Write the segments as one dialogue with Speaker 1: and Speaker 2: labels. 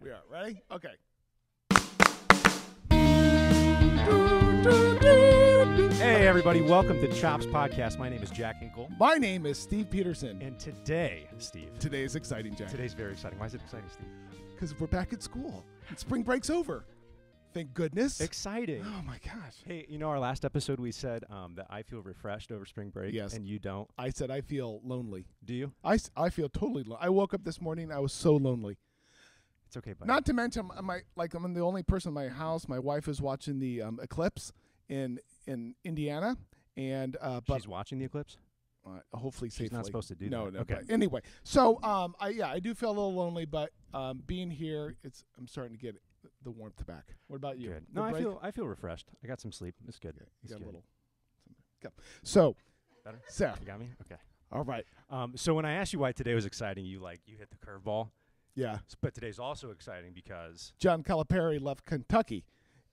Speaker 1: We are. Ready? Okay.
Speaker 2: Hey, everybody. Welcome to Chops Podcast. My name is Jack Hinkle.
Speaker 1: My name is Steve Peterson.
Speaker 2: And today, Steve.
Speaker 1: Today is exciting, Jack.
Speaker 2: Today's very exciting. Why is it exciting, Steve?
Speaker 1: Because we're back at school. And spring break's over. Thank goodness.
Speaker 2: Exciting.
Speaker 1: Oh, my gosh.
Speaker 2: Hey, you know, our last episode we said that I feel refreshed over spring break.
Speaker 1: Yes.
Speaker 2: And you don't.
Speaker 1: I said I feel lonely.
Speaker 2: Do you?
Speaker 1: I feel totally lonely. I woke up this morning. I was so lonely.
Speaker 2: It's okay, buddy.
Speaker 1: Not to mention, I'm the only person in my house. My wife is watching the eclipse in Indiana. And but
Speaker 2: she's watching the eclipse?
Speaker 1: Hopefully safely.
Speaker 2: She's not supposed to do
Speaker 1: no,
Speaker 2: that.
Speaker 1: No,
Speaker 2: okay.
Speaker 1: But anyway, so I do feel a little lonely, but being here, I'm starting to get the warmth back. What about you?
Speaker 2: Good. No, I feel refreshed. I got some sleep. It's good.
Speaker 1: Okay.
Speaker 2: It's
Speaker 1: got
Speaker 2: good.
Speaker 1: a little. Okay. So,
Speaker 2: better.
Speaker 1: Seth,
Speaker 2: You got me? Okay.
Speaker 1: all right.
Speaker 2: So when I asked you why today was exciting, you hit the curveball.
Speaker 1: Yeah.
Speaker 2: But today's also exciting because
Speaker 1: John Calipari left Kentucky,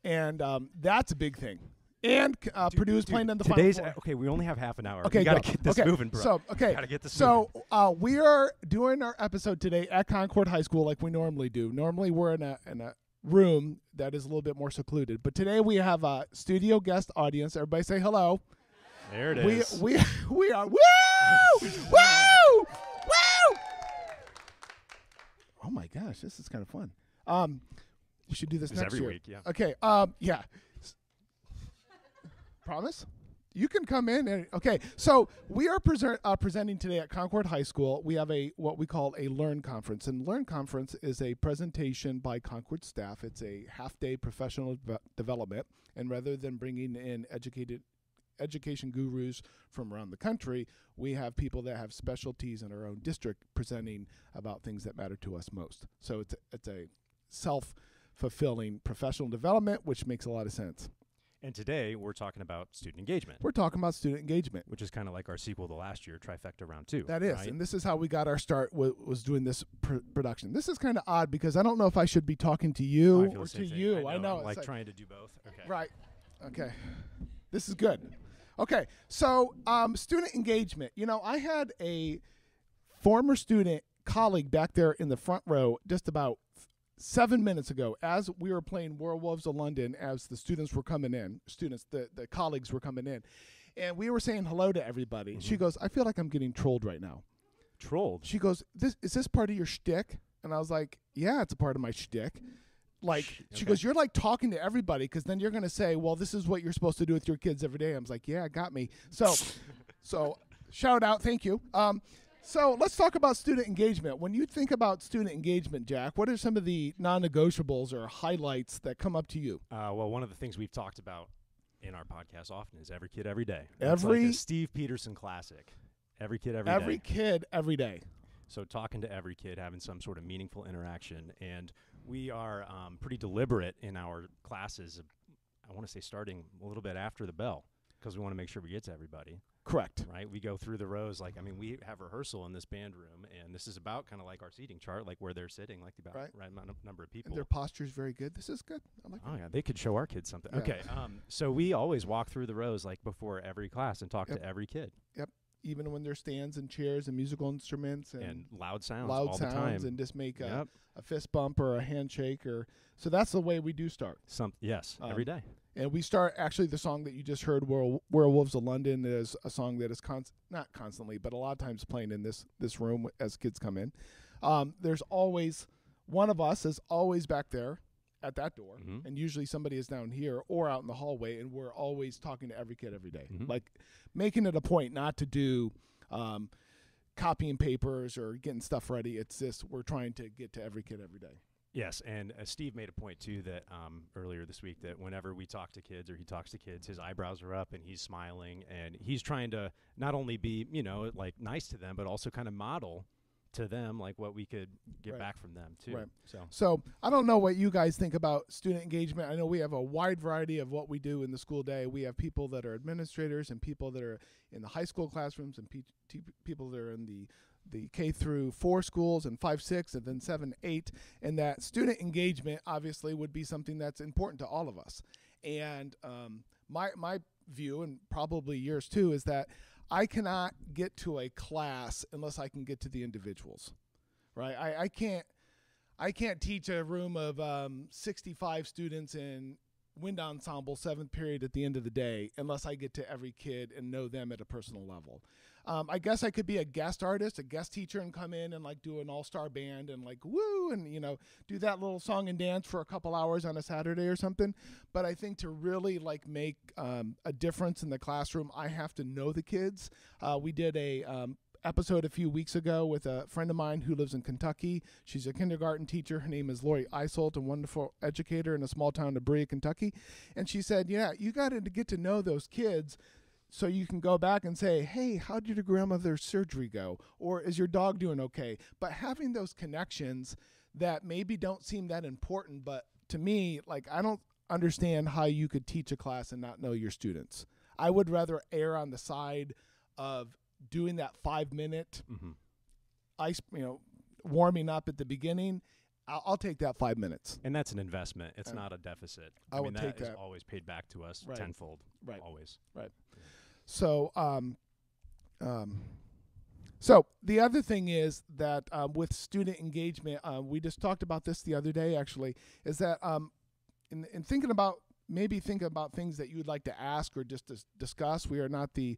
Speaker 1: and that's a big thing. And Purdue's playing in the Final Four.
Speaker 2: Okay, we only have half an hour.
Speaker 1: Okay,
Speaker 2: we got to get this moving, bro.
Speaker 1: So,
Speaker 2: Gotta get this moving.
Speaker 1: So we are doing our episode today at Concord High School like we normally do. Normally we're in a room that is a little bit more secluded. But today we have a studio guest audience. Everybody say hello.
Speaker 2: There it is.
Speaker 1: We are woo! Woo! Woo! Oh my gosh, this is kind of fun. We should do this next
Speaker 2: every
Speaker 1: year.
Speaker 2: week, yeah.
Speaker 1: Okay. Yeah. Promise? You can come in. Okay, so we are presenting today at Concord High School. We have what we call a Learn Conference. And Learn Conference is a presentation by Concord staff. It's a half-day professional development. And rather than bringing in education gurus from around the country, we have people that have specialties in our own district presenting about things that matter to us most. So it's a self-fulfilling professional development, which makes a lot of sense.
Speaker 2: And today we're talking about student engagement.
Speaker 1: We're talking about student engagement.
Speaker 2: Which is kind of like our sequel to last year, Trifecta Round 2.
Speaker 1: That is.
Speaker 2: Right?
Speaker 1: And this is how we got our start, was doing this production. This is kind of odd because I don't know if I should be talking to you or to you. I know.
Speaker 2: I'm like trying to do both. Okay.
Speaker 1: Right. Okay. This is good. Okay. So student engagement. You know, I had a former student colleague back there in the front row just about 7 minutes ago, as we were playing Werewolves of London, as the students were coming in, the colleagues were coming in, and we were saying hello to everybody. Mm-hmm. She goes, I feel like I'm getting trolled right now.
Speaker 2: Trolled?
Speaker 1: She goes, is this part of your shtick? And I was like, yeah, it's a part of my shtick. Like, she goes, you're like talking to everybody because then you're going to say, well, this is what you're supposed to do with your kids every day. I was like, yeah, it got me. So shout out. Thank you. So let's talk about student engagement. When you think about student engagement, Jack, what are some of the non-negotiables or highlights that come up to you?
Speaker 2: Well, one of the things we've talked about in our podcast often is every kid, every day.
Speaker 1: It's
Speaker 2: like a Steve Peterson classic. Every kid, every day.
Speaker 1: Every kid, every day.
Speaker 2: So talking to every kid, having some sort of meaningful interaction. And we are pretty deliberate in our classes, I want to say starting a little bit after the bell, because we want to make sure we get to everybody.
Speaker 1: Correct.
Speaker 2: Right? We go through the rows. We have rehearsal in this band room, and this is about kind of like our seating chart, like where they're sitting, like the right number of people.
Speaker 1: And their posture is very good. This is good. I like
Speaker 2: yeah, they could show our kids something.
Speaker 1: Yeah.
Speaker 2: Okay. So we always walk through the rows like before every class and talk to every kid.
Speaker 1: Yep. Even when there's stands and chairs and musical instruments and
Speaker 2: loud sounds all the time.
Speaker 1: And just make a fist bump or a handshake so that's the way we do start.
Speaker 2: Every day.
Speaker 1: And we start, actually, the song that you just heard, Werewolves of London, is a song that is not constantly, but a lot of times playing in this room as kids come in. There's always, one of us is always back there at that door, and usually somebody is down here or out in the hallway, and we're always talking to every kid every day. Like making it a point not to do copying papers or getting stuff ready. It's just we're trying to get to every kid every day.
Speaker 2: Yes, and Steve made a point, too, that earlier this week that whenever we talk to kids or he talks to kids, his eyebrows are up and he's smiling, and he's trying to not only be, nice to them, but also kind of model to them like what we could get back from them, too.
Speaker 1: Right. So I don't know what you guys think about student engagement. I know we have a wide variety of what we do in the school day. We have people that are administrators and people that are in the high school classrooms and people that are in the K through 4 schools and 5, 6, and then 7, 8, and that student engagement obviously would be something that's important to all of us. And my view, and probably yours too, is that I cannot get to a class unless I can get to the individuals, right? I can't teach a room of 65 students in wind ensemble 7th period at the end of the day unless I get to every kid and know them at a personal level. I guess I could be a guest artist, a guest teacher, and come in and like do an all-star band and like woo and do that little song and dance for a couple hours on a Saturday or something. But I think to really like make a difference in the classroom, I have to know the kids. We did a episode a few weeks ago with a friend of mine who lives in Kentucky. She's a kindergarten teacher. Her name is Lori Isolt, a wonderful educator in a small town of Berea, Kentucky. And she said, yeah, you got to get to know those kids so you can go back and say, hey, how did your grandmother's surgery go? Or is your dog doing okay? But having those connections that maybe don't seem that important, but to me, like, I don't understand how you could teach a class and not know your students. I would rather err on the side of doing that 5-minute ice, warming up at the beginning. I'll take that 5 minutes.
Speaker 2: And that's an investment. It's not a deficit.
Speaker 1: I would take
Speaker 2: that.
Speaker 1: that.
Speaker 2: Is always paid back to us tenfold.
Speaker 1: Right.
Speaker 2: Always.
Speaker 1: Right. So, so the other thing is that with student engagement, we just talked about this the other day, actually, is that in thinking about things that you would like to ask or just discuss. We are not the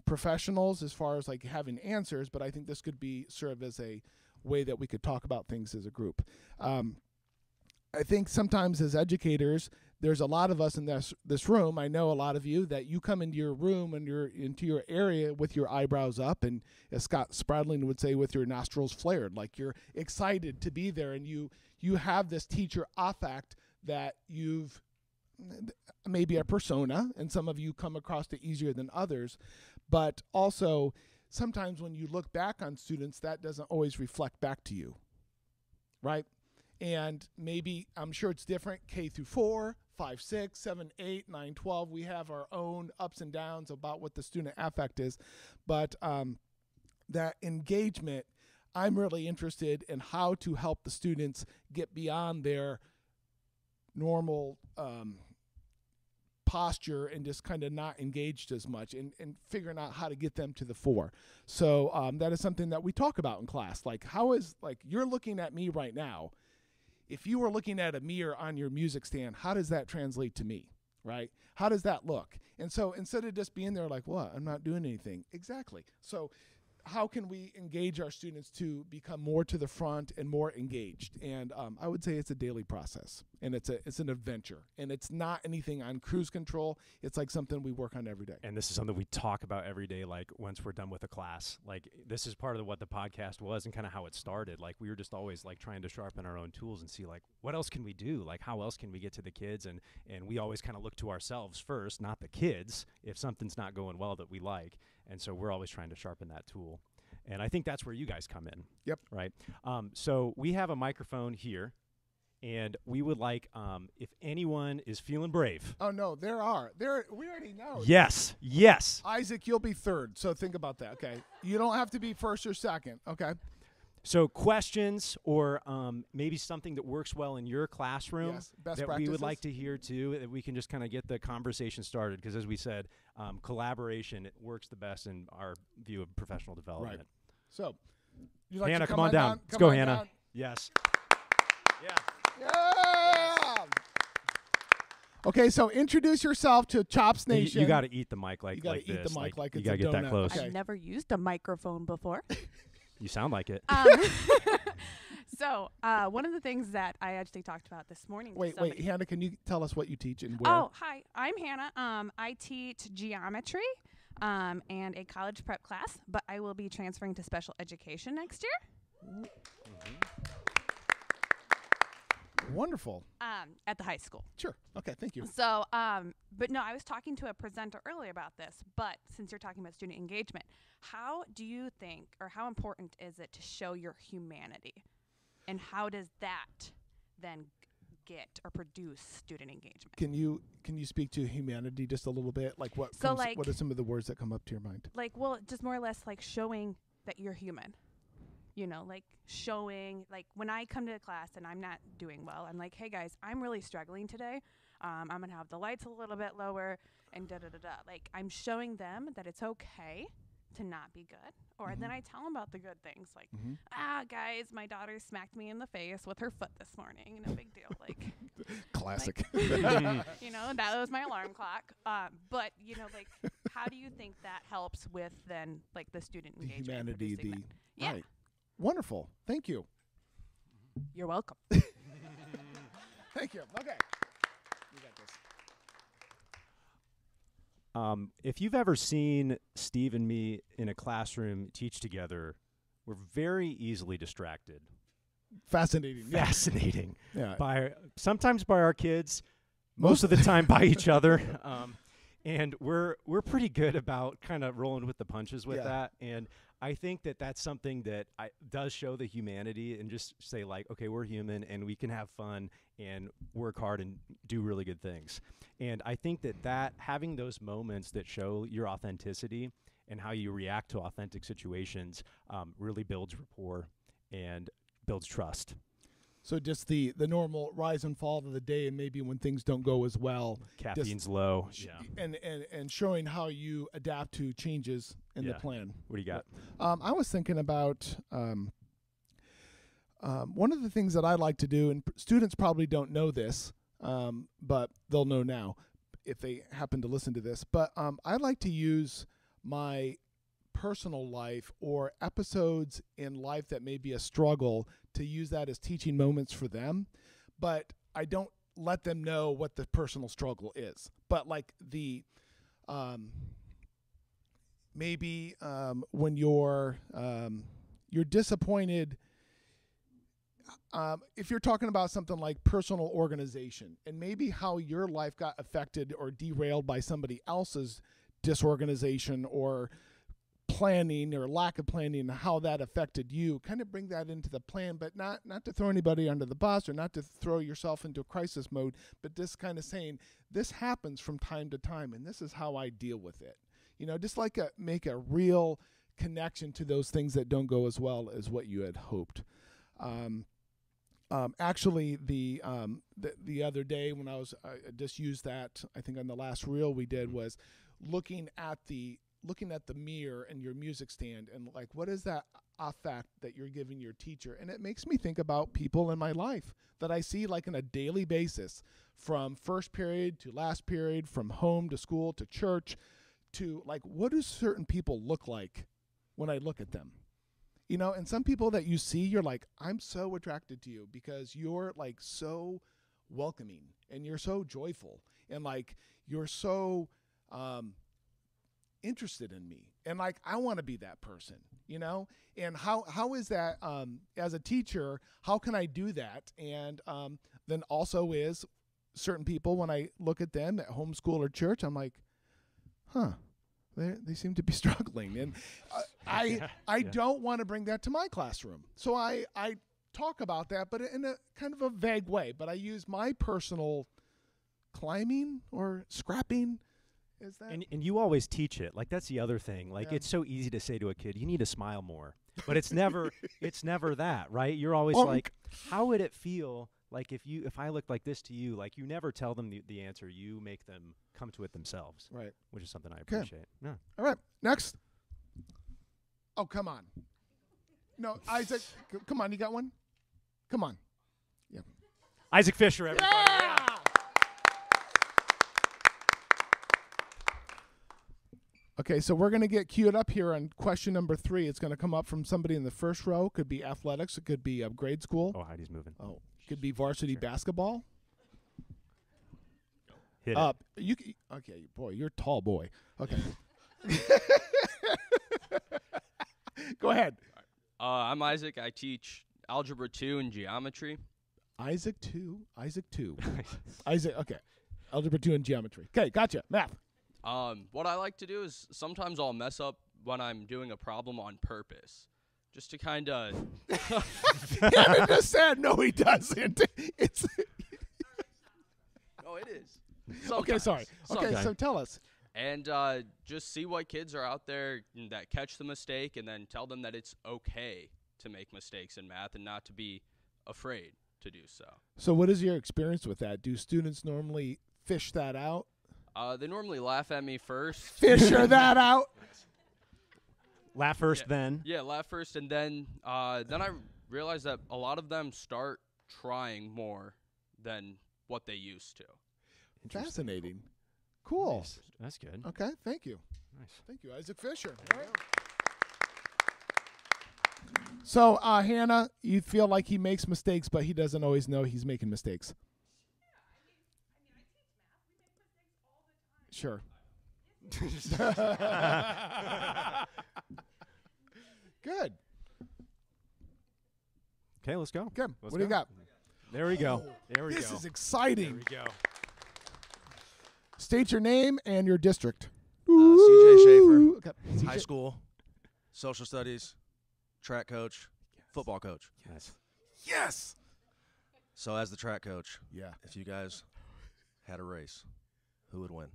Speaker 1: professionals as far as like having answers, but I think this could serve as a way that we could talk about things as a group. I think sometimes as educators, there's a lot of us in this room. I know a lot of you that you come into your room and you're into your area with your eyebrows up, and as Scott Spradling would say, with your nostrils flared, like you're excited to be there, and you have this teacher affect that you've maybe a persona, and some of you come across it easier than others, but also sometimes when you look back on students, that doesn't always reflect back to you, right? And maybe, I'm sure it's different, K through 4, 5, 6, 7, 8, 9, 12. We have our own ups and downs about what the student affect is. But that engagement, I'm really interested in how to help the students get beyond their normal posture and just kind of not engaged as much, and figuring out how to get them to the fore. So that is something that we talk about in class. Like, how is, like, you're looking at me right now. If you were looking at a mirror on your music stand, how does that translate to me, right? How does that look? And so instead of just being there like, what, I'm not doing anything. Exactly. So how can we engage our students to become more to the front and more engaged? And I would say it's a daily process, and it's an adventure, and it's not anything on cruise control. It's like something we work on every day.
Speaker 2: And this is something we talk about every day, like once we're done with a class. Like, this is part of what the podcast was and kind of how it started. Like, we were just always like trying to sharpen our own tools and see like, what else can we do? Like, how else can we get to the kids? And we always kind of look to ourselves first, not the kids, if something's not going well that we like. And so we're always trying to sharpen that tool. And I think that's where you guys come in.
Speaker 1: Yep.
Speaker 2: Right. So we have a microphone here, and we would like, if anyone is feeling brave.
Speaker 1: Oh, no, we already know.
Speaker 2: Yes. Yes.
Speaker 1: Isaac, you'll be third, so think about that, okay? You don't have to be first or second, okay?
Speaker 2: So questions or maybe something that works well in your classroom
Speaker 1: best
Speaker 2: that
Speaker 1: practices.
Speaker 2: we would like to hear too, that we can just kind of get the conversation started. Because as we said, collaboration, it works the best in our view of professional development.
Speaker 1: Right. So, you like
Speaker 2: Hannah,
Speaker 1: to
Speaker 2: come on down. Let's go, Hannah.
Speaker 1: Down?
Speaker 2: Yes. Yeah.
Speaker 1: Yeah. Okay, so introduce yourself to Chops Nation.
Speaker 2: You got to eat the mic like
Speaker 1: you gotta
Speaker 2: like
Speaker 1: eat
Speaker 2: this.
Speaker 1: the mic like
Speaker 2: you
Speaker 1: it's
Speaker 2: gotta
Speaker 1: a
Speaker 2: get
Speaker 1: donut.
Speaker 2: that close.
Speaker 1: Okay.
Speaker 3: I've never used a microphone before.
Speaker 2: You sound like it.
Speaker 3: So one of the things that I actually talked about this morning.
Speaker 1: Wait, Hannah, can you tell us what you teach and where?
Speaker 3: Oh, hi, I'm Hannah. I teach geometry and a college prep class, but I will be transferring to special education next year.
Speaker 1: Wonderful.
Speaker 3: At the high school.
Speaker 1: Sure. Okay, thank you.
Speaker 3: So, but no, I was talking to a presenter earlier about this, but since you're talking about student engagement, how do you think, or how important is it to show your humanity? And how does that then get or produce student engagement?
Speaker 1: Can you speak to humanity just a little bit? Like what are some of the words that come up to your mind?
Speaker 3: Like, well, just more or less like showing that you're human. You know, like showing, like when I come to the class and I'm not doing well, I'm like, hey guys, I'm really struggling today. I'm going to have the lights a little bit lower and da-da-da-da. Like, I'm showing them that it's okay to not be good, or then I tell them about the good things, like,
Speaker 1: Mhm.
Speaker 3: guys, my daughter smacked me in the face with her foot this morning. No big deal. Like,
Speaker 1: Classic.
Speaker 3: you know, that was my alarm clock. But, you know, like, how do you think that helps with then, like, the student
Speaker 1: The
Speaker 3: engagement?
Speaker 1: humanity,
Speaker 3: producing
Speaker 1: the
Speaker 3: that? Yeah.
Speaker 1: right. Wonderful. Thank you.
Speaker 3: You're welcome.
Speaker 1: Thank you. Okay. You got this.
Speaker 2: If you've ever seen Steve and me in a classroom teach together, we're very easily distracted.
Speaker 1: Fascinating. Yeah.
Speaker 2: Fascinating.
Speaker 1: Yeah.
Speaker 2: Sometimes by our kids, most of the time by each other. And we're pretty good about kind of rolling with the punches with that. And I think that that's something that does show the humanity, and just say, like, okay, we're human and we can have fun and work hard and do really good things. And I think that having those moments that show your authenticity and how you react to authentic situations really builds rapport and builds trust.
Speaker 1: So just the normal rise and fall of the day, and maybe when things don't go as well,
Speaker 2: Caffeine's low.
Speaker 1: and showing how you adapt to changes in the plan.
Speaker 2: What do you got?
Speaker 1: I was thinking about one of the things that I like to do, and students probably don't know this, but they'll know now if they happen to listen to this. But I like to use my personal life or episodes in life that may be a struggle to use that as teaching moments for them, but I don't let them know what the personal struggle is. But like the maybe when you're disappointed, if you're talking about something like personal organization, and maybe how your life got affected or derailed by somebody else's disorganization or planning or lack of planning, and how that affected you, kind of bring that into the plan, but not to throw anybody under the bus or not to throw yourself into a crisis mode, but just kind of saying, this happens from time to time and this is how I deal with it. You know, just like make a real connection to those things that don't go as well as what you had hoped. Actually, the other day when I just used that, I think on the last reel we did, was looking at the mirror and your music stand, and like, what is that affect that you're giving your teacher? And it makes me think about people in my life that I see like on a daily basis, from first period to last period, from home to school to church, to like, what do certain people look like when I look at them? You know, and some people that you see, you're like, I'm so attracted to you because you're like so welcoming and you're so joyful and like you're so interested in me, and like I want to be that person, you know. And how is that as a teacher, how can I do that? And then also is certain people, when I look at them at homeschool or church, I'm like, they seem to be struggling, and I don't want to bring that to my classroom. So I talk about that, but in a kind of a vague way, but I use my personal climbing or scrapping. Is that?
Speaker 2: And you always teach it. Like, that's the other thing. Like, it's so easy to say to a kid, you need to smile more. But it's never that, right? You're always like, how would it feel like if I looked like this to you? Like, you never tell them the answer. You make them come to it themselves.
Speaker 1: Right.
Speaker 2: Which is something I appreciate. Yeah.
Speaker 1: All right. Next. Oh, come on. No, Isaac, come on. You got one? Come on. Yeah.
Speaker 2: Isaac Fisher, everybody.
Speaker 1: Yeah! Okay, so we're going to get queued up here on question number 3. It's going to come up from somebody in the first row. Could be athletics. It could be grade school.
Speaker 2: Oh, Heidi's moving.
Speaker 1: Oh, could be varsity basketball.
Speaker 2: Hit it.
Speaker 1: Okay, boy, you're a tall boy. Okay. Go ahead.
Speaker 4: I'm Isaac. I teach Algebra 2 and Geometry.
Speaker 1: Isaac 2. Isaac, okay. Algebra 2 and Geometry. Okay, gotcha. Math.
Speaker 4: What I like to do is sometimes I'll mess up when I'm doing a problem on purpose, just to kind of.
Speaker 1: Hannah just said, no, he doesn't. It's.
Speaker 4: No, it is.
Speaker 1: Okay, sorry.
Speaker 4: Sometimes.
Speaker 1: Okay, so tell us.
Speaker 4: And just see what kids are out there that catch the mistake, and then tell them that it's okay to make mistakes in math and not to be afraid to do so.
Speaker 1: So what is your experience with that? Do students normally fish that out?
Speaker 4: They normally laugh at me first.
Speaker 1: Fisher that out?
Speaker 2: Laugh first,
Speaker 4: Yeah.
Speaker 2: then.
Speaker 4: Yeah, laugh first, and then I realized that a lot of them start trying more than what they used to.
Speaker 2: Interesting.
Speaker 1: Fascinating. Cool.
Speaker 2: Nice. That's good.
Speaker 1: Okay, thank you.
Speaker 2: Nice.
Speaker 1: Thank you, Isaac Fisher. All right. So, Hannah, you feel like he makes mistakes, but he doesn't always know he's making mistakes. Sure. Good.
Speaker 2: Okay, let's go.
Speaker 1: Good.
Speaker 2: Let's
Speaker 1: What do you
Speaker 2: go.
Speaker 1: got?
Speaker 2: There we go. There we
Speaker 1: This
Speaker 2: go.
Speaker 1: is
Speaker 2: There
Speaker 1: exciting.
Speaker 2: we go.
Speaker 1: State your name and your district.
Speaker 5: CJ Schaefer,
Speaker 1: Okay.
Speaker 5: high school, social studies, track coach, football coach.
Speaker 2: Nice.
Speaker 1: Yes.
Speaker 5: So as the track coach,
Speaker 1: Yeah.
Speaker 5: if you guys had a race, who would win?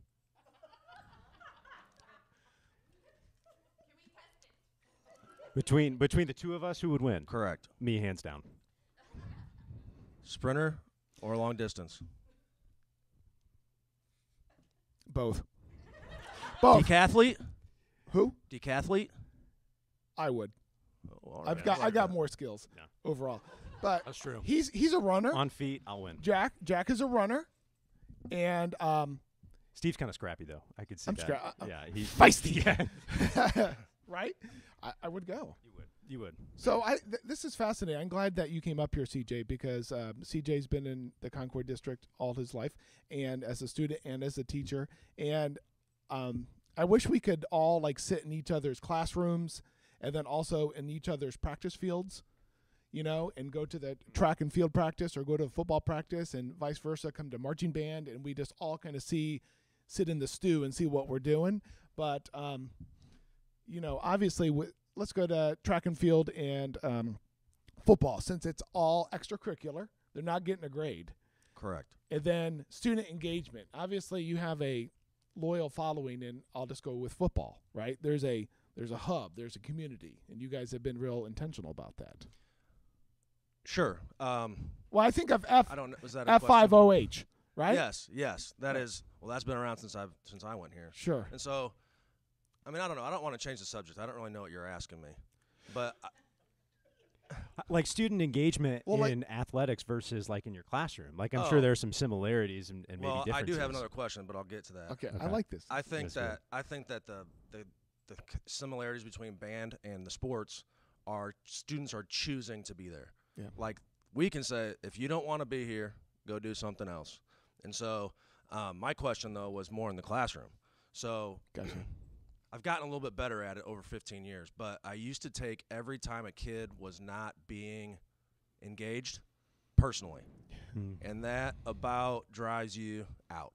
Speaker 2: Between the two of us, who would win?
Speaker 5: Correct.
Speaker 2: Me, hands down.
Speaker 5: Sprinter or long distance?
Speaker 1: Both. Both.
Speaker 5: Decathlete?
Speaker 1: Who?
Speaker 5: Decathlete?
Speaker 1: I would.
Speaker 5: Oh, all
Speaker 1: I
Speaker 5: right,
Speaker 1: got
Speaker 5: like that.
Speaker 1: more skills
Speaker 2: Yeah.
Speaker 1: overall. But
Speaker 2: That's true.
Speaker 1: he's a runner.
Speaker 2: On feet, I'll win.
Speaker 1: Jack is a runner. And
Speaker 2: Steve's kind of scrappy, though. I could see
Speaker 1: I'm
Speaker 2: that.
Speaker 1: scra-
Speaker 2: Yeah, he's
Speaker 1: feisty.
Speaker 2: Yeah.
Speaker 1: right? I would go.
Speaker 2: You would.
Speaker 1: So this is fascinating. I'm glad that you came up here, CJ, because CJ's been in the Concord district all his life, and as a student and as a teacher. And I wish we could all like sit in each other's classrooms, and then also in each other's practice fields, you know, and go to the track and field practice or go to football practice, and vice versa. Come to marching band, and we just all kind of sit in the stew and see what we're doing. But you know, obviously, let's go to track and field and football, since it's all extracurricular. They're not getting a grade.
Speaker 5: Correct.
Speaker 1: And then student engagement. Obviously, you have a loyal following, and I'll just go with football, right? There's a hub, there's a community, and you guys have been real intentional about that.
Speaker 5: Sure.
Speaker 1: Well, I think of F
Speaker 5: I don't know. Was that a question?
Speaker 1: F50H, right?
Speaker 5: Yes. That is. Well, that's been around since I went here.
Speaker 1: Sure.
Speaker 5: And so, I mean, I don't know. I don't want to change the subject. I don't really know what you're asking me, but
Speaker 2: Like student engagement
Speaker 1: Well, like-
Speaker 2: in athletics versus like in your classroom. Like I'm
Speaker 5: Oh.
Speaker 2: sure there are some similarities and maybe
Speaker 5: well, I
Speaker 2: differences.
Speaker 5: do have another question, but I'll get to that.
Speaker 1: Okay, I
Speaker 2: Okay.
Speaker 1: like this.
Speaker 5: I think
Speaker 2: That's
Speaker 5: that the similarities between band and the sports are students are choosing to be there.
Speaker 1: Yeah.
Speaker 5: Like we can say, if you don't want to be here, go do something else. And so my question though was more in the classroom. So
Speaker 1: Gotcha.
Speaker 5: I've gotten a little bit better at it over 15 years, but I used to take every time a kid was not being engaged personally.
Speaker 2: Hmm.
Speaker 5: And that about drives you out,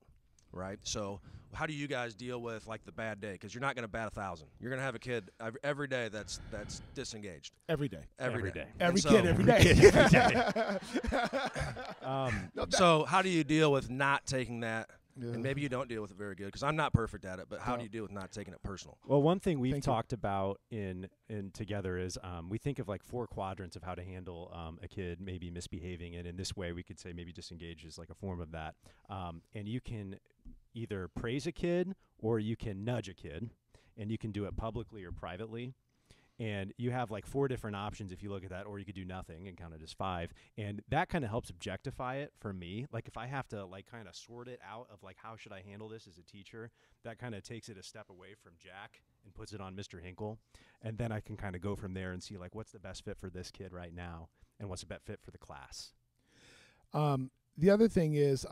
Speaker 5: right? So how do you guys deal with like the bad day? Because you're not going to bat 1,000. You're going to have a kid every day that's disengaged.
Speaker 1: Every day.
Speaker 5: Every
Speaker 2: day.
Speaker 5: day.
Speaker 1: Every
Speaker 5: And so-
Speaker 1: kid, every day. No,
Speaker 5: So how do you deal with not taking that?
Speaker 1: Yeah.
Speaker 5: And maybe you don't deal with it very good because I'm not perfect at it. But how
Speaker 1: No.
Speaker 5: do you deal with not taking it personal?
Speaker 2: Well, one thing we've
Speaker 1: Thank you.
Speaker 2: talked about in together is we think of like 4 quadrants of how to handle a kid maybe misbehaving, and in this way we could say maybe disengage is like a form of that. And you can either praise a kid or you can nudge a kid, and you can do it publicly or privately. And you have like 4 different options if you look at that, or you could do nothing and count it as 5. And that kind of helps objectify it for me. Like if I have to like kind of sort it out of like how should I handle this as a teacher, that kind of takes it a step away from Jack and puts it on Mr. Hinkle. And then I can kind of go from there and see like what's the best fit for this kid right now and what's the best fit for the class.
Speaker 1: The other thing is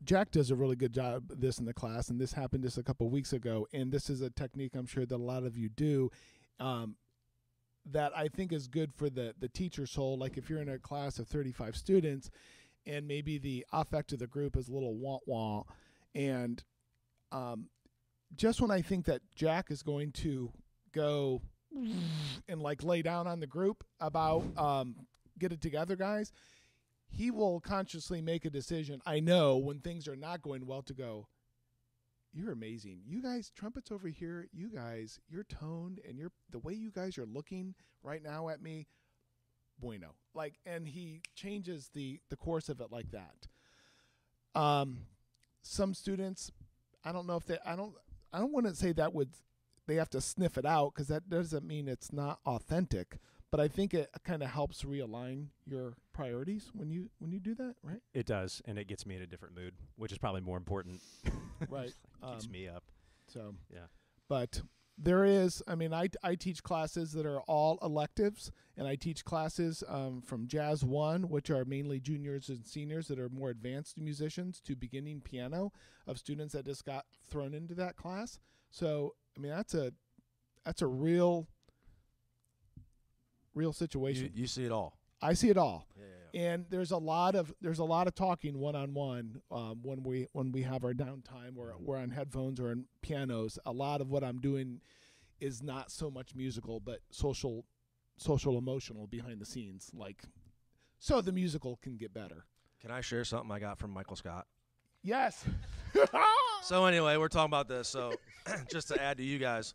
Speaker 1: Jack does a really good job of this in the class, and this happened just a couple of weeks ago, and this is a technique I'm sure that a lot of you do that I think is good for the teacher's soul. Like if you're in a class of 35 students and maybe the affect of the group is a little wah-wah, and just when I think that Jack is going to go and like lay down on the group about get it together, guys, he will consciously make a decision. I know when things are not going well to go, you're amazing. You guys, trumpets over here, you guys, your tone and the way you guys are looking right now at me, bueno. Like, and he changes the course of it like that. Some students, I don't know if I don't want to say that would they have to sniff it out, because that doesn't mean it's not authentic. But I think it kind of helps realign your priorities when you do that, right?
Speaker 2: It does, and it gets me in a different mood, which is probably more important.
Speaker 1: Right.
Speaker 2: Keeps me up.
Speaker 1: So,
Speaker 2: yeah.
Speaker 1: But there is, I mean, I teach classes that are all electives, and I teach classes from Jazz 1, which are mainly juniors and seniors that are more advanced musicians, to beginning piano of students that just got thrown into that class. So, I mean, that's a real situation.
Speaker 5: You see it all.
Speaker 1: I see it all.
Speaker 5: Yeah.
Speaker 1: And there's a lot of talking one-on-one when we have our downtime, or we're on headphones or on pianos. A lot of what I'm doing is not so much musical, but social emotional behind the scenes, like, so the musical can get better.
Speaker 5: Can I share something I got from Michael Scott?
Speaker 1: Yes.
Speaker 5: So anyway, we're talking about this. So just to add to you guys,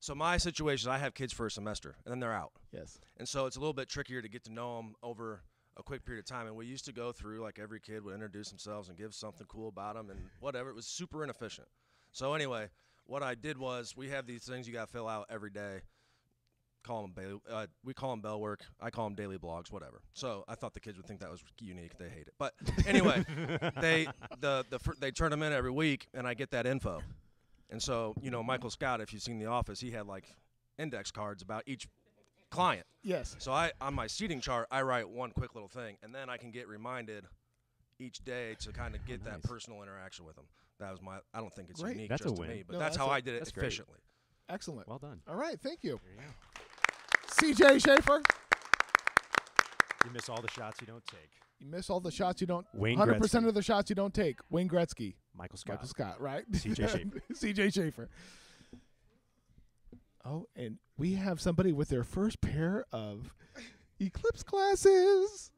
Speaker 5: so my situation, I have kids for a semester, and then they're out.
Speaker 1: Yes.
Speaker 5: And so it's a little bit trickier to get to know them over a quick period of time. And we used to go through, like, every kid would introduce themselves and give something cool about them and whatever. It was super inefficient. So anyway, what I did was, we have these things you got to fill out every day. We call them bell work. I call them daily blogs, whatever. So I thought the kids would think that was unique. They hate it. But anyway, they turn them in every week, and I get that info. And so, Michael Scott, if you've seen The Office, he had, like, index cards about each client.
Speaker 1: Yes.
Speaker 5: So on my seating chart, I write one quick little thing, and then I can get reminded each day to kind of get that personal interaction with them. That was I don't think it's
Speaker 1: Great.
Speaker 5: unique
Speaker 2: That's
Speaker 5: just
Speaker 2: a
Speaker 5: to
Speaker 2: win.
Speaker 5: me, but
Speaker 1: No,
Speaker 5: that's
Speaker 1: that's
Speaker 5: how I did it
Speaker 2: that's great.
Speaker 5: efficiently.
Speaker 1: Excellent.
Speaker 2: Well done.
Speaker 1: All right. Thank you.
Speaker 2: There you go.
Speaker 1: CJ Schaefer.
Speaker 2: You miss all the shots you don't take.
Speaker 1: You miss all the shots you don't.
Speaker 2: Wayne
Speaker 1: 100%
Speaker 2: Gretzky.
Speaker 1: of the shots you don't take. Wayne Gretzky.
Speaker 2: Michael Scott.
Speaker 1: Michael Scott, right?
Speaker 2: CJ Schaefer.
Speaker 1: CJ Schaefer. Oh, and we have somebody with their first pair of Eclipse glasses.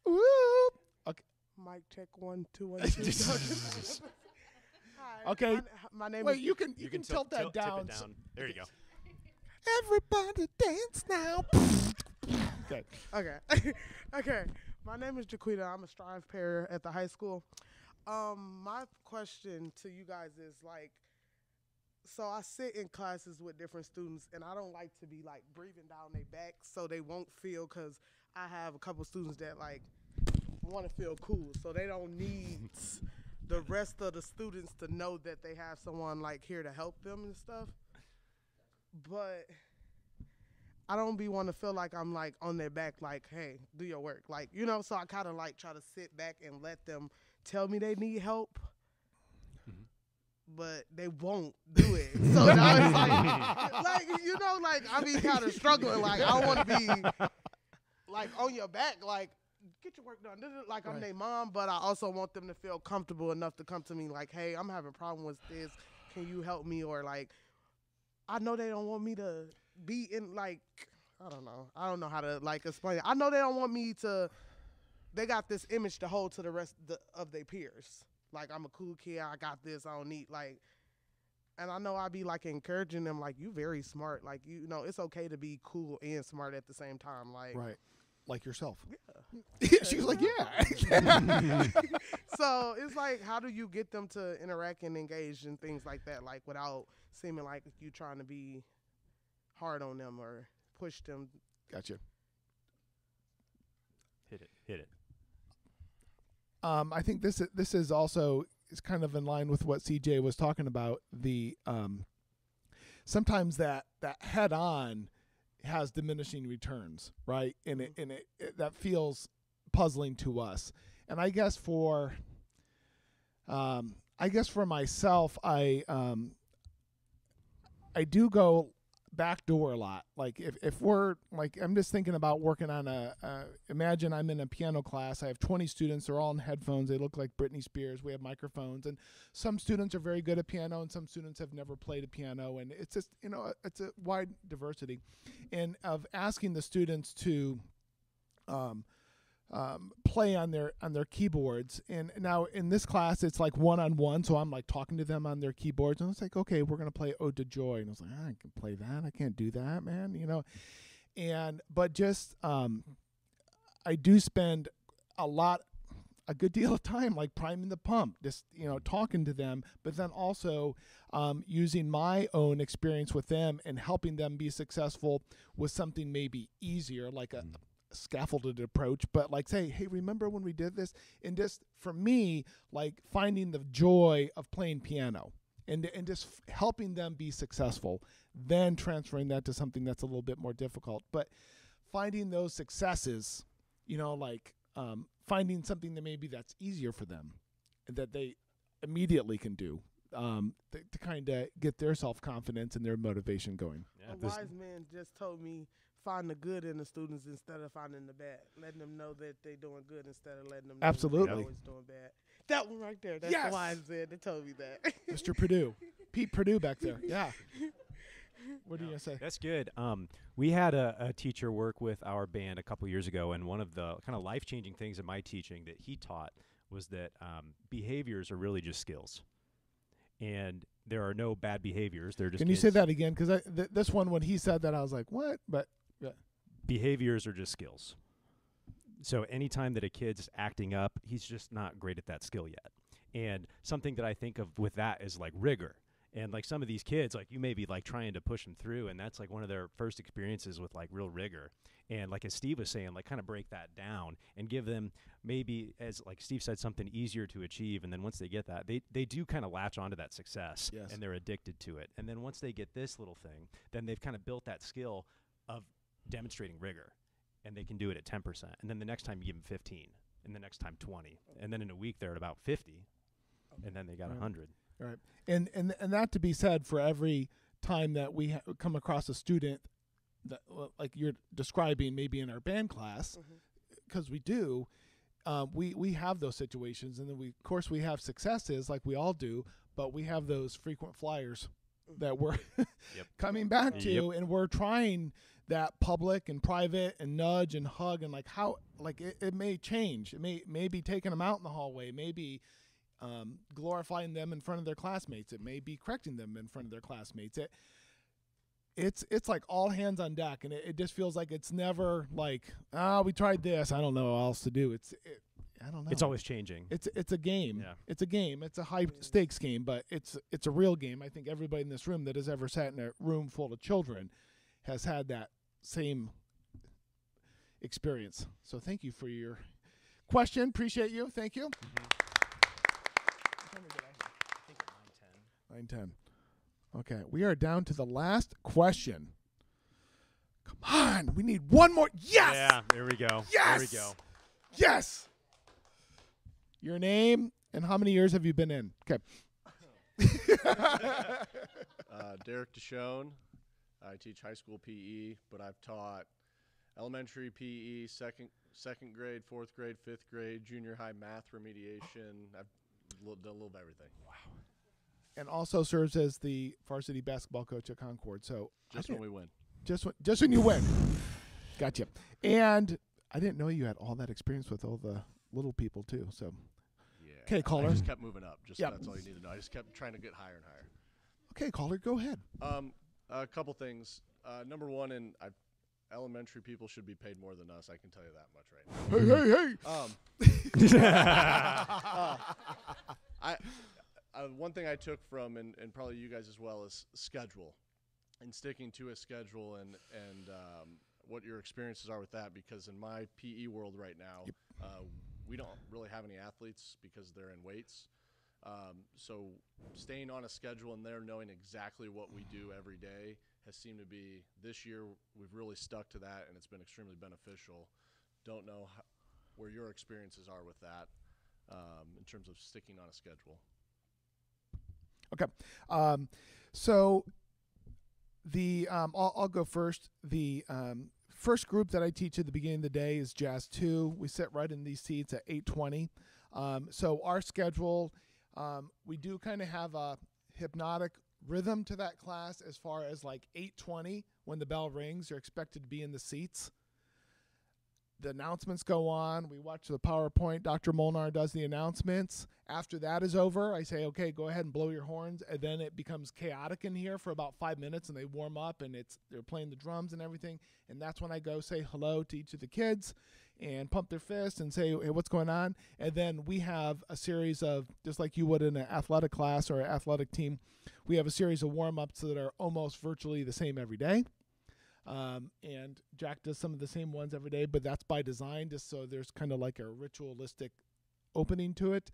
Speaker 1: Woo! Okay.
Speaker 6: Mic check 1 2 1 2. Hi.
Speaker 1: Okay.
Speaker 6: My name
Speaker 1: Wait,
Speaker 6: is.
Speaker 1: you can tilt that
Speaker 2: tip
Speaker 1: down.
Speaker 2: it down. There you go.
Speaker 1: Everybody dance now. Okay.
Speaker 6: Okay. Okay. My name is Jaquita. I'm a Strive pair at the high school. My question to you guys is, like, so I sit in classes with different students, and I don't like to be, like, breathing down their back so they won't feel, because I have a couple students that, like, want to feel cool, so they don't need the rest of the students to know that they have someone, like, here to help them and stuff. But I don't be want to feel like I'm, like, on their back, like, hey, do your work. Like, so I kind of, like, try to sit back and let them tell me they need help. But they won't do it. So now it's like, I be kind of struggling. Like, I want to be, like, on your back, like, get your work done. Like, I'm their mom, but I also want them to feel comfortable enough to come to me like, hey, I'm having a problem with this. Can you help me? Or, like, I know they don't want me to be in, like, I don't know. I don't know how to, like, explain it. I know they don't want me to, they got this image to hold to the rest of their peers. Like, I'm a cool kid. I got this. I don't need, like, and I know I be, like, encouraging them, like, you very smart. Like, it's okay to be cool and smart at the same time. Like,
Speaker 1: Right. Like yourself.
Speaker 6: Yeah.
Speaker 1: She's like, yeah.
Speaker 6: So it's like, how do you get them to interact and engage and things like that, like, without seeming like you trying to be hard on them or push them?
Speaker 1: Gotcha.
Speaker 2: Hit it.
Speaker 1: I think this is also is kind of in line with what CJ was talking about. The sometimes that head on has diminishing returns, right? And it that feels puzzling to us. And I guess for myself, I do go back door a lot. Like if we're like, I'm just thinking about working on imagine I'm in a piano class. I have 20 students. They're all in headphones. They look like Britney Spears. We have microphones, and some students are very good at piano, and some students have never played a piano. And it's just, it's a wide diversity, and of asking the students to play on their keyboards. And now in this class, it's like one-on-one, so I'm like talking to them on their keyboards, and it's like, okay, we're gonna play Ode to Joy, and I was like, I can play that, I can't do that, man, but just I do spend a lot a good deal of time, like priming the pump, just, talking to them, but then also using my own experience with them and helping them be successful with something maybe easier, like a scaffolded approach, but like say, hey, remember when we did this? And just for me, like finding the joy of playing piano and just helping them be successful, then transferring that to something that's a little bit more difficult. But finding those successes, finding something that maybe that's easier for them that they immediately can do to kind of get their self-confidence and their motivation going.
Speaker 6: A wise man just told me, find the good in the students instead of finding the bad. Letting them know that they're doing good instead of letting them know that they're always doing bad. That one right there. That's the wise man that told me that.
Speaker 1: Mr. Purdue. Pete Purdue back there. Yeah. What are you going to say?
Speaker 2: That's good. We had a teacher work with our band a couple years ago, and one of the kind of life-changing things in my teaching that he taught was that behaviors are really just skills. And there are no bad behaviors. They're just
Speaker 1: Can you say that again? Because this one, when he said that, I was like, what? But
Speaker 2: behaviors are just skills. So anytime that a kid's acting up, he's just not great at that skill yet. And something that I think of with that is like rigor. And like some of these kids, like you may be like trying to push them through, and that's like one of their first experiences with like real rigor. And like as Steve was saying, like kind of break that down and give them maybe, as like Steve said, something easier to achieve. And then once they get that, they do kind of latch onto that success, and they're addicted to it. And then once they get this little thing, then they've kind of built that skill of demonstrating rigor, and they can do it at 10%. And then the next time you give them 15, and the next time 20, and then in a week they're at about 50, and then they got 100.
Speaker 1: Right. And that to be said, for every time that we come across a student that, like you're describing, maybe in our band class, because we do, we have those situations, and then of course we have successes like we all do, but we have those frequent flyers that we're coming back to, and we're trying that public and private and nudge and hug, and like how, like it may change. It may be taking them out in the hallway, maybe glorifying them in front of their classmates. It may be correcting them in front of their classmates. It's like all hands on deck, and it just feels like it's never like, we tried this, I don't know what else to do. I don't know.
Speaker 2: It's always changing.
Speaker 1: It's a game.
Speaker 2: Yeah.
Speaker 1: It's a game. It's a high stakes game, but it's a real game. I think everybody in this room that has ever sat in a room full of children has had that same experience. So thank you for your question. Appreciate you. Thank you. 9:10. Okay, we are down to the last question. Come on, we need one more. Yes.
Speaker 2: Yeah, there we go.
Speaker 1: Yes.
Speaker 2: There we go.
Speaker 1: Yes. Your name and how many years have you been in? Okay.
Speaker 7: Derek Deshone. I teach high school PE, but I've taught elementary PE, second grade, fourth grade, fifth grade, junior high math remediation. I've done a little of everything. Wow.
Speaker 1: And also serves as the varsity basketball coach at Concord. So
Speaker 7: just when we win.
Speaker 1: Just when you win. Gotcha. And I didn't know you had all that experience with all the little people too. So
Speaker 7: yeah.
Speaker 1: Okay, caller.
Speaker 7: I just kept moving up. That's all you need to know. I just kept trying to get higher and higher.
Speaker 1: Okay, caller, go ahead.
Speaker 7: A couple things. Number one, elementary people should be paid more than us. I can tell you that much right now. One thing I took from, and probably you guys as well, is schedule, and sticking to a schedule, and what your experiences are with that. Because in my PE world right now, we don't really have any athletes because they're in weights. So staying on a schedule and there knowing exactly what we do every day has seemed to be, this year we've really stuck to that, and it's been extremely beneficial. Don't know where your experiences are with that in terms of sticking on a schedule.
Speaker 1: Okay. So the I'll go first. The first group that I teach at the beginning of the day is Jazz 2. We sit right in these seats at 8:20. So our schedule, we do kind of have a hypnotic rhythm to that class as far as like 8:20 when the bell rings, you're expected to be in the seats. The announcements go on. We watch the PowerPoint. Dr. Molnar does the announcements. After that is over, I say, okay, go ahead and blow your horns. And then it becomes chaotic in here for about 5 minutes, and they warm up, and they're playing the drums and everything. And that's when I go say hello to each of the kids. and pump their fist and say, hey, what's going on? And then we have a series of, just like you would in an athletic class or an athletic team, we have a series of warm-ups that are almost virtually the same every day. And Jack does some of the same ones every day, but that's by design, just so there's kind of like a ritualistic opening to it.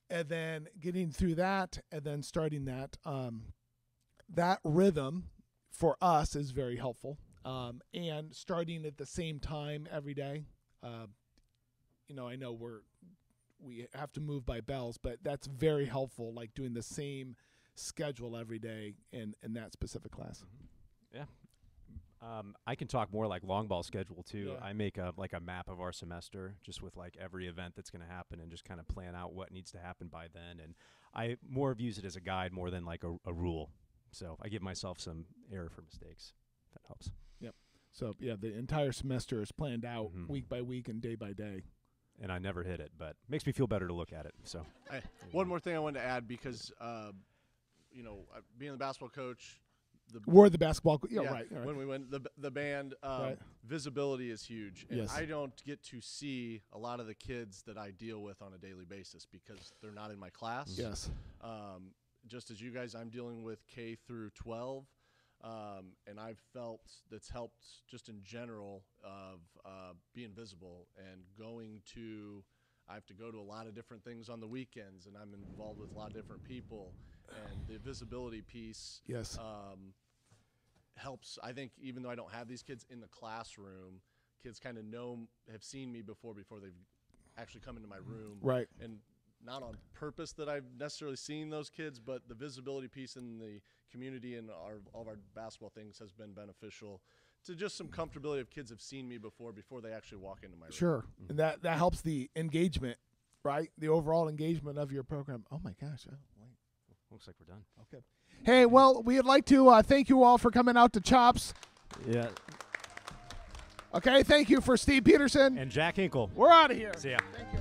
Speaker 1: And then getting through that and then starting that, that rhythm for us is very helpful. And starting at the same time every day. I know we have to move by bells, but that's very helpful, like doing the same schedule every day in that specific class.
Speaker 2: Yeah. I can talk more like long ball schedule too.
Speaker 1: Yeah.
Speaker 2: I make a map of our semester just with like every event that's going to happen and just kind of plan out what needs to happen by then. And I more use it as a guide more than like a rule. So I give myself some air for mistakes. That helps.
Speaker 1: Yep. So yeah, the entire semester is planned out week by week and day by day.
Speaker 2: And I never hit it, but makes me feel better to look at it. So
Speaker 7: One more thing I wanted to add, because being the basketball coach,
Speaker 1: We're the basketball.
Speaker 7: yeah,
Speaker 1: Right.
Speaker 7: when we went the band,
Speaker 1: Right.
Speaker 7: visibility is huge, and
Speaker 1: Yes.
Speaker 7: I don't get to see a lot of the kids that I deal with on a daily basis because they're not in my class.
Speaker 1: Yes.
Speaker 7: Just as you guys, I'm dealing with K through 12, and I've felt that's helped just in general of being visible and going to. I have to go to a lot of different things on the weekends, and I'm involved with a lot of different people. And the visibility piece
Speaker 1: Yes.
Speaker 7: helps. I think even though I don't have these kids in the classroom, kids kind of have seen me before they've actually come into my room.
Speaker 1: Right.
Speaker 7: And not on purpose that I've necessarily seen those kids, but the visibility piece in the community and all of our basketball things has been beneficial to just some comfortability of kids have seen me before they actually walk into my room.
Speaker 1: Sure. And that helps the engagement, right? The overall engagement of your program. Oh my gosh. Oh, wait.
Speaker 2: looks like we're done.
Speaker 1: Okay. Hey, well, we'd like to thank you all for coming out to Chops.
Speaker 2: Yeah.
Speaker 1: Okay, thank you for Steve Peterson.
Speaker 2: And Jack Hinkle.
Speaker 1: We're out of here.
Speaker 2: See ya.
Speaker 1: Thank you.